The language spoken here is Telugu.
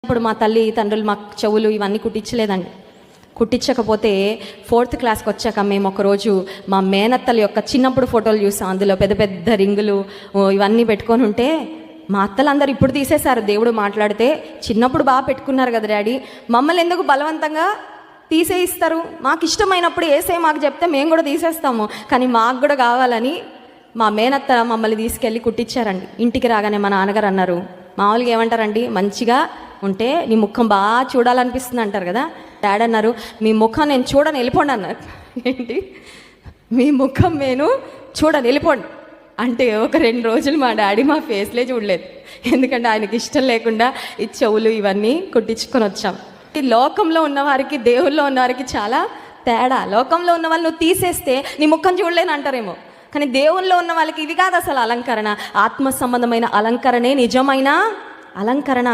ఇప్పుడు మా తల్లి తండ్రులు మాకు చెవులు ఇవన్నీ కుట్టించలేదండి. కుట్టించకపోతే 4th క్లాస్కి వచ్చాక మేము ఒకరోజు మా మేనత్తల యొక్క చిన్నప్పుడు ఫోటోలు చూసాం. అందులో పెద్ద పెద్ద రింగులు ఇవన్నీ పెట్టుకొని ఉంటే మా అత్తలందరూ ఇప్పుడు తీసేశారు. దేవుడు మాట్లాడితే చిన్నప్పుడు బాగా పెట్టుకున్నారు కదా డాడీ, మమ్మల్ని ఎందుకు బలవంతంగా తీసేయిస్తారు? మాకు ఇష్టమైనప్పుడు ఏసే మాకు చెప్తే మేము కూడా తీసేస్తాము, కానీ మాకు కూడా కావాలని మా మేనత్త మమ్మల్ని తీసుకెళ్ళి కుట్టించారండి. ఇంటికి రాగానే మా నాన్నగారు అన్నారు, మామూలుగా ఏమంటారండి, మంచిగా ఉంటే నీ ముఖం బాగా చూడాలనిపిస్తుంది అంటారు కదా. డాడీ అన్నారు, మీ ముఖం నేను చూడని వెళ్ళిపోండి అన్నారు. ఏంటి, మీ ముఖం నేను చూడని వెళ్ళిపోండి అంటే ఒక 2 రోజులు మా డాడీ మా ఫేస్లే చూడలేదు. ఎందుకంటే ఆయనకి ఇష్టం లేకుండా ఈ చెవులు ఇవన్నీ కుట్టించుకొని వచ్చాం. ఈ లోకంలో ఉన్నవారికి దేవుల్లో ఉన్నవారికి చాలా తేడా. లోకంలో ఉన్న వాళ్ళు నువ్వు తీసేస్తే నీ ముఖం చూడలేని అంటారేమో, కానీ దేవుల్లో ఉన్న వాళ్ళకి ఇది కాదు అసలు అలంకరణ. ఆత్మ సంబంధమైన అలంకరణే నిజమైన అలంకరణ.